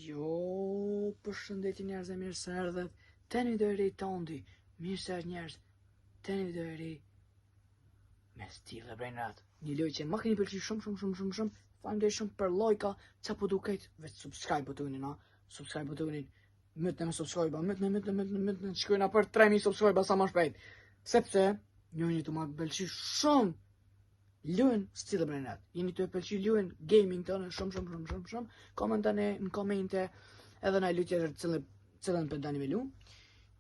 Jo, përshëndetje njerëz e mirë se erdhët. Tani video e ri tondi. Mirë se erdhët njerëz. Tani video e ri me stil e brenat. Një lojë që më keni pëlqyer shumë. Faleminderit shumë për lojka. Çfarë po duket? Vetë subscribe butonin, ha. Subscribe butonin. Mëtne me subscribe, mëtne shkojna për 3000 subscribe sa më shpejt. Sepse njëri të më pëlqej shumë lujën stil e brenat. Jeni të pëlqej lujën gaming tonë shumë. Komentani në komente edhe në lujë tjetër cilën për dani me lu.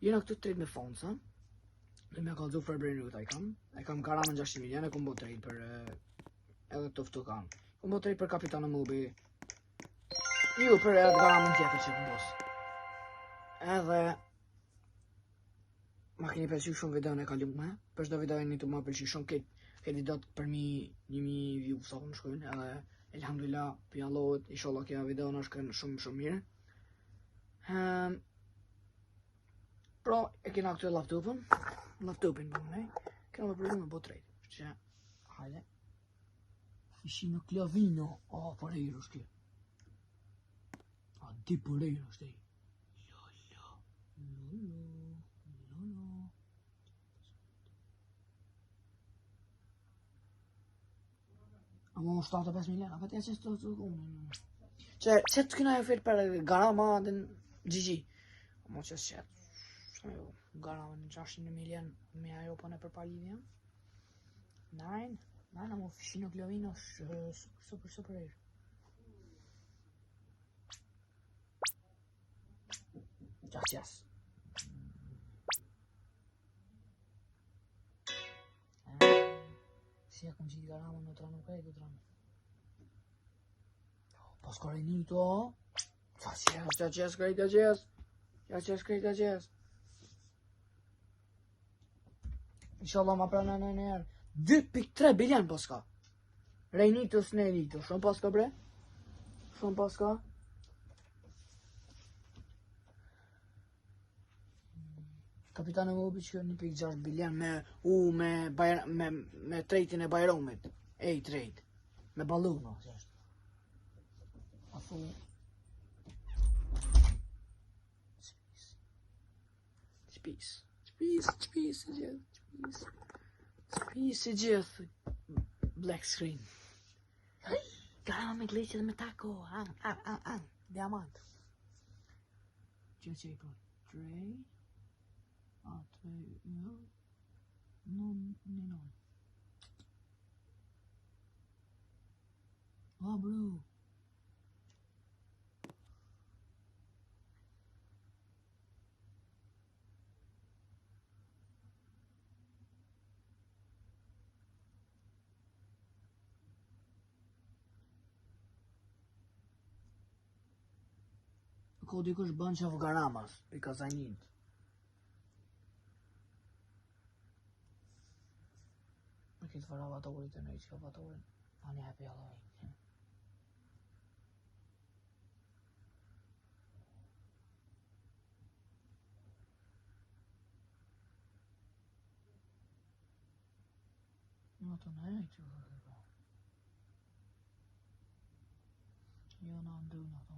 Jena këtu trade me fonca. Dhe me kalzu për Brenut ai kam karamën 600 milion e kom bo trade për edhe toftu kam. Kom bo trade për Kapitanë Mubi. Ju për edhe karamën tjetër që kom bos. Edhe ma keni pëlqyer shumë videon e kalume. Për çdo video jeni të më pëlqej shumë këtë video për mi 1000 view sa më shkojnë edhe elhamdulillah pi Allahut inshallah kjo video na shkon shumë mirë. Pro e kena këtu laptopin po ne. Kena me probleme po trade. Që hajde. Ishim në Klavino. Por e irosh kjo. Di por e irosh ti. Amo 75 milion, a vetë që të unë. Që të këna e fërë për garama dhe në GG. Amo që garama në 600 milion me ajo për në përpallinja. Nine, amo fishino Klavino super e. Yes. Si e kom qitë garama në tranu kajtë të tranu. Pas kore një to. Qas krejt. Inshallah ma prana në njerë. 2.3 bilion paska. Rejnitos në Rejnitos. Shumë paska bre? Shumë paska. Kapitanë Mubi që 1.6 bilion me trejtin e Bajromit. Trejt. Me baluna. A thu... Space e gjithë. Black screen. Garama me gleqe dhe me tako. Diamant. Që i po. Trade. Non. Bro. Ko dikush bunch of garamas because I need. Këtë fara vatorit e në i qka vatorin, ani happy Halloween. Në të në e që vërë. Jo në ndu në të.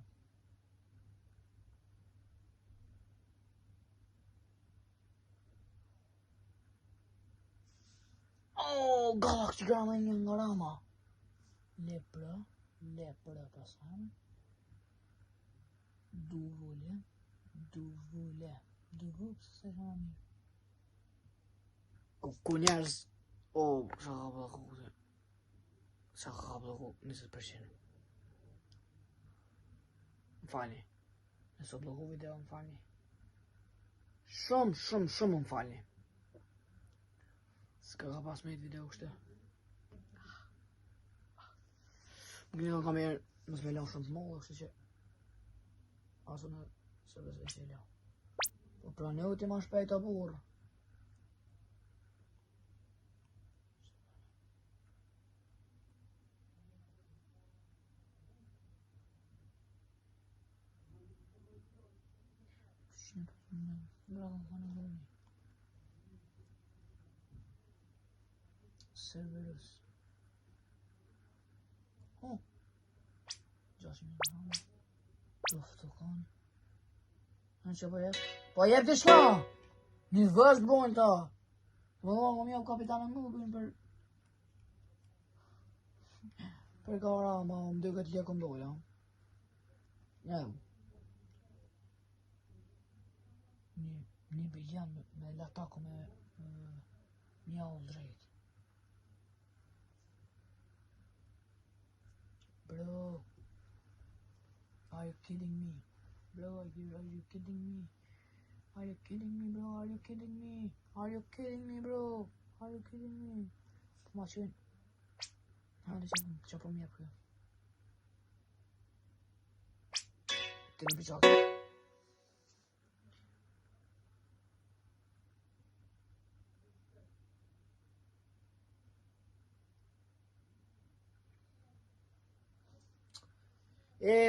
Galaxy Grama një nga rama. Lepra pasan. Duvule. Se rami. Ku njerëz. Sa ka bloku 20%. Më falni. Nëse bloku video më falni. Shumë më falni. Ska ka pas me i video kështë. Më gëni ka kamerë, mësë me lau shumë të mollë, kështë që asu në së vëzve që i lau. Po pra në uti ma shpejt a burë. Serverus. Jasmine. Uf, të kanë. Në që po jep? Po jep të shma! Një vësht bojnë ta! Vëlloha më mjau kapitanën më bëjnë për gara, ma më dy këtë lekë mdojnë, ja. Një biljan me lataku me mjau drejt. Bro, are you kidding me? Bro, are you kidding me? Are you kidding me, bro? Are you kidding me? Are you kidding me, bro? Are you kidding me? Po ma qënë. Hajde që po mjep kjo. Të në pëqak.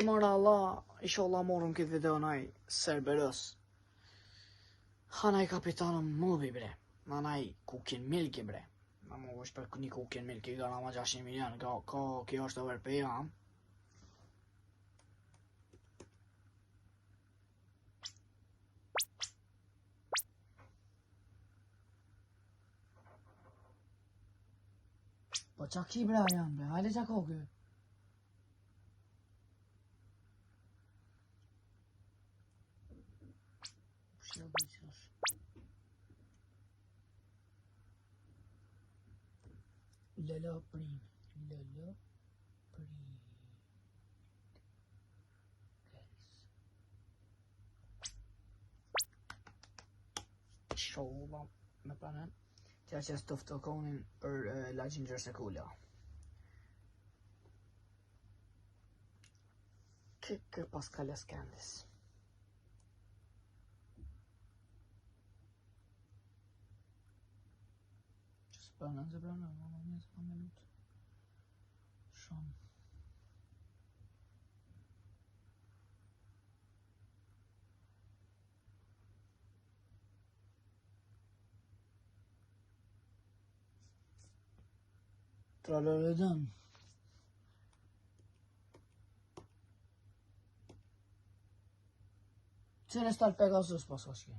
Mora Allah, inshallah morëm këtë video naj Cerberus. Hanaj kapitanëm mubi bre. Hanaj kukin milki bre. Ma më është për një kukin milki gara ma 600 milion. Kjo është over për jam. Po qa ki bre janë bre, hajde qa ko kjo. Lëlë prim. Sholla me planen. Tja që stoftë të konin për la ginger se kula. Kikë pas kales kendis. Planen, se planen, më një të me lutë. Shumë. Tralore dënë. Cene stal Pegasus pas ka shke.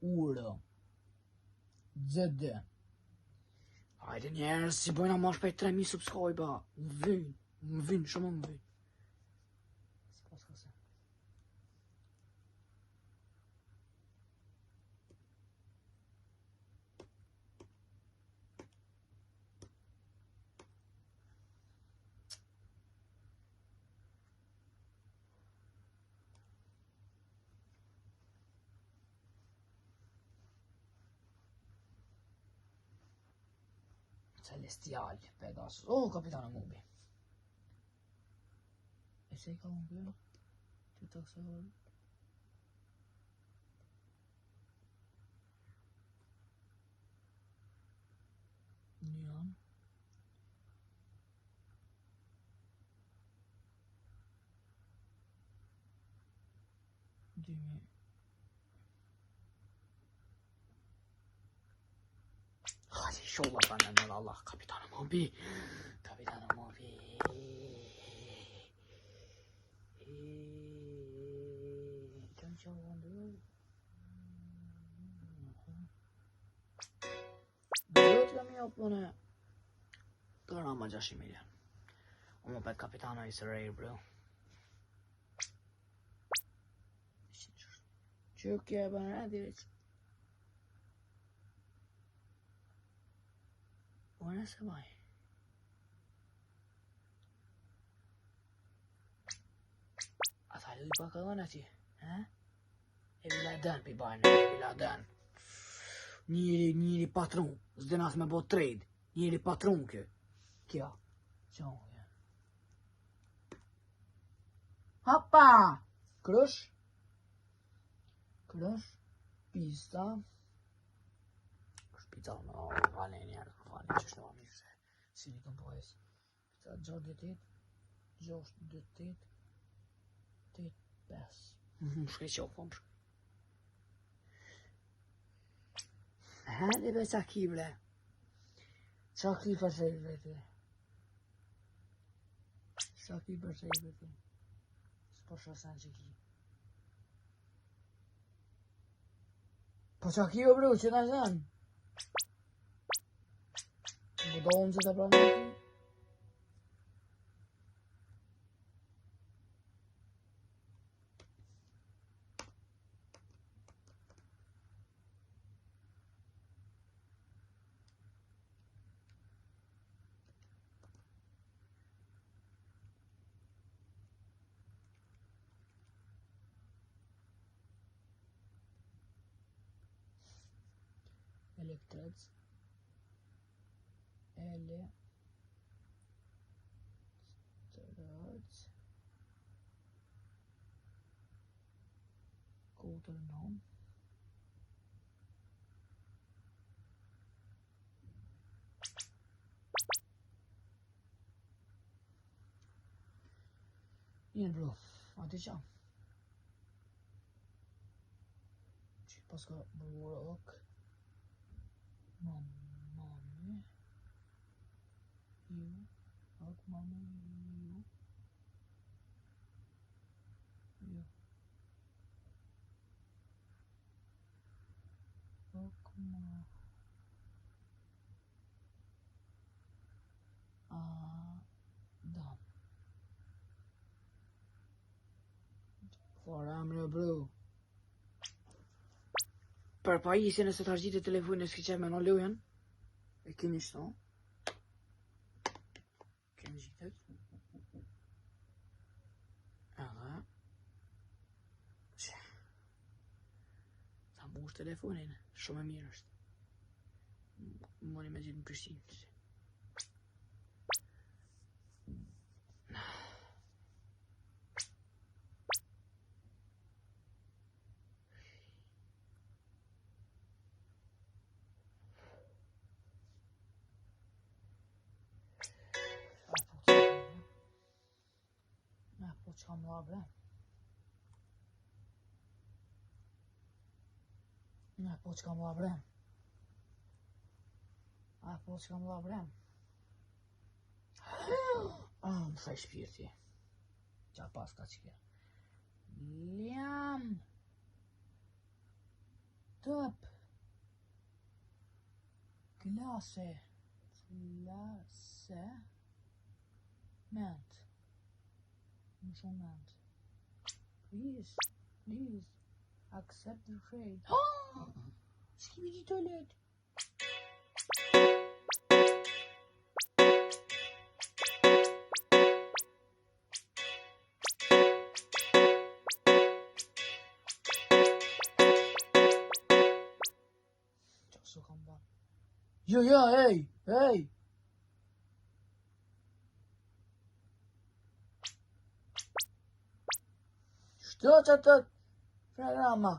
Ura. ZD. Hajde njerës, si bojna ma shpejt 3000 subscribe, më vynë, shumë më vynë. S'pas ka se. Celestial, Pegasus. Oh, kapitanë mubi. E se i ka unë kjo? Që të kësë Njën. Dymi. Hadi sholla benden de Allah kapitanım abi. Kapitanım abi. Can çalandı. Dört mi yapmanı? Karama 6 milyon. Ama ben kapitana is rare bro. Çok ya bana ne diyecek? Buona se vai. Atalho di bakalan ati, ha? Evladan pi bajnë, evladan. Njëri patron, zdenas me bo trade. Njëri patron kë. Kja. Qo, ja. Hoppa! Krush. Pista. Pizza no, vale njerë, vale që shtë mirë se si një këmë pojës. Pizza 6-8, 6-8, 8-5. Shkej që ofëm shkej. Hadi be qa ki bre. Qa ki për që i veti? Qa ki për që i veti? S'po shosen që ki. Po qa ki o bro, që në zem? Më do unë që të pranë në ki? Elektrec. Kodër nom. Mirë bro, ati qa? Që pas ka burok. Mami. Ju. Ok, mami. Ju. Ju. Ok, ma. Dam. Fara amre bro. Për pa i se nëse të argjit e telefonin e s'ki qe me në lojen. E keni shto. Keni gjitet. Edhe. Ta mu është telefonin. Shumë e mirë është. Moni me gjithë në Prishtinë. Po që kam la bre? Po që kam la bre? Po që kam la bre? Më shaj shpirti. Qa pas ka që kja? Liam. Top. Klase. Ment. Më shumë ment. Please. Accept the trade. S'kemi di toilet. Qa kam ban? Jo, hey. Shto që të programa.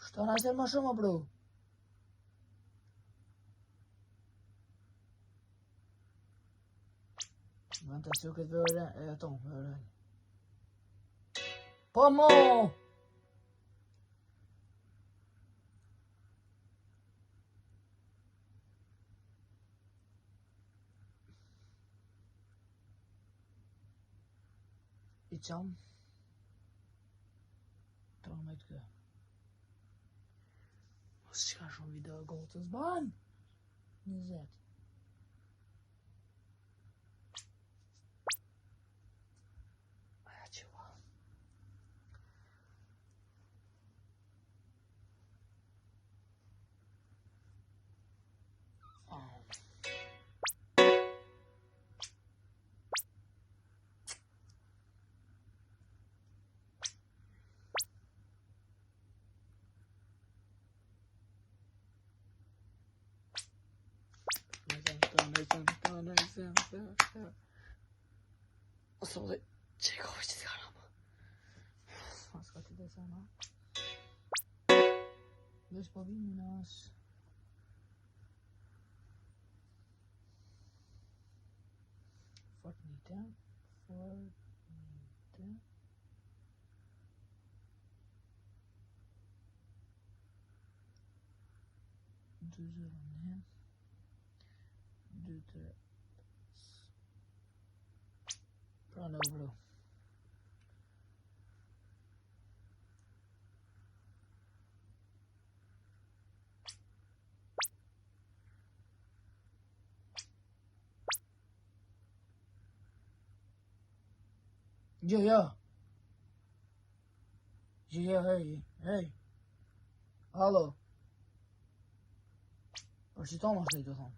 Shto në asër më shumë, bro. Vën të su këtë vërë, e tonë vërë. Po mo! I qamë. Tonë me të kë. Mos qka shumë video gotës ban. 20. Aja që va. Ose dhe që i kohë që t'i gara më. Mas ka t'i desa na. Vesh po vimi nas. Fortnite. 2-0-1 2-3 pra në bro. Ja, hey. Hallo. Për që Thomas të thonë?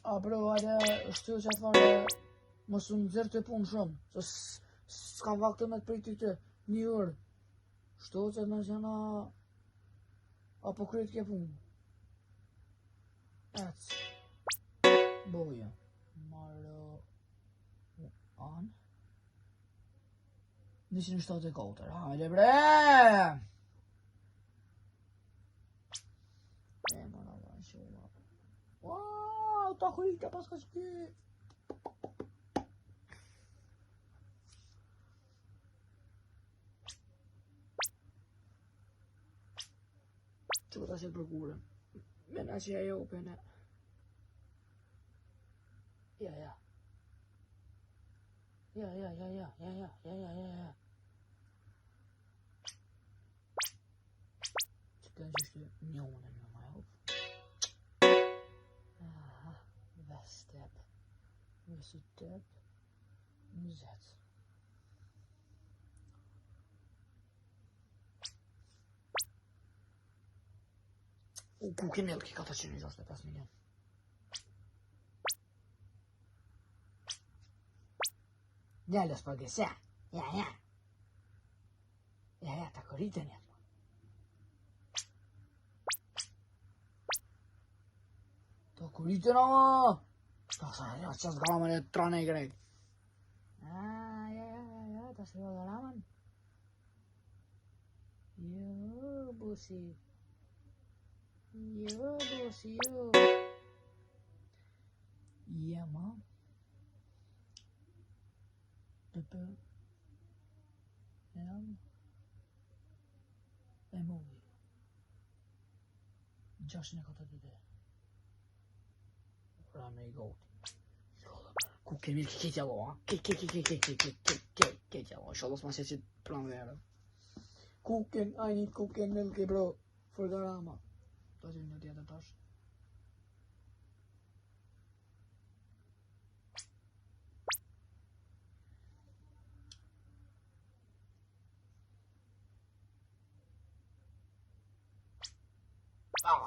A bro, hajde, është që thonë, mos unë nëzirë të punë shumë, se s'ka vakte me të priti të një orë. Shto që në qena, apo kretë ke punë. Boja. Maro... Anë. 174, hajde bre! Mara vanë shumë. Wow, ta hujta pas ka shpi. Që ta që përkurën. Mena që ajo pëne. Ja. Që të është njone në ma jopë. Aha, dhe step. Nësë tëp. Nëzet. Ku ke melki 465 milion. Njëllë s'po gëse. Ja, ta korritën jetë. Ta korritën ama! Ta sa ja qësë galamën e trane i grejt. Ja, ta shriva galamën. Jo, busi. Ja, ma. Pepe. E movi. 642. Pra me I goti. Ku ke mirë ke qëtja lo, ha? Ke qëtja lo. Shallos ma që plan vere. I need cooking milky bro. For the rama. Ta që një tjetë tash.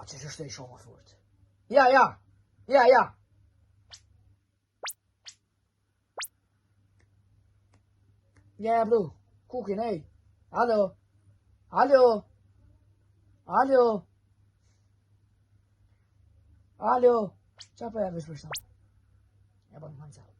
Që është e shumë fort. Ja. Ja, bro. Cooking, hey. Hallo. Qa për e vishë për shumë? Ja, bënë më nëzalë.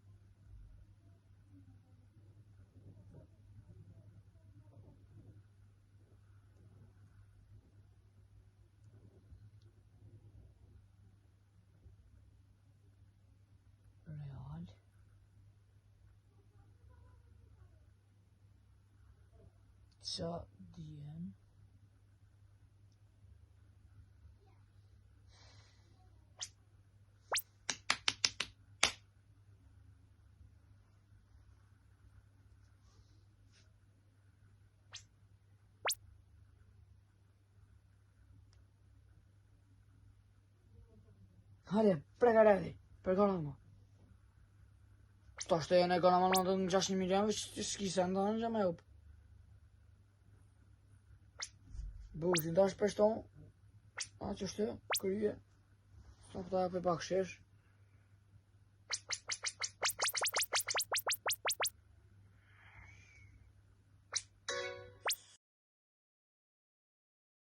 Real. Qa djen. Hajde, pregaredi, përgona më. Ta shte e në gona më në 6 milion, s'ki se ndonë që me upë. Buzi, ndash për shtonë, a që shte, kryje, sa pëta e për pak shesh.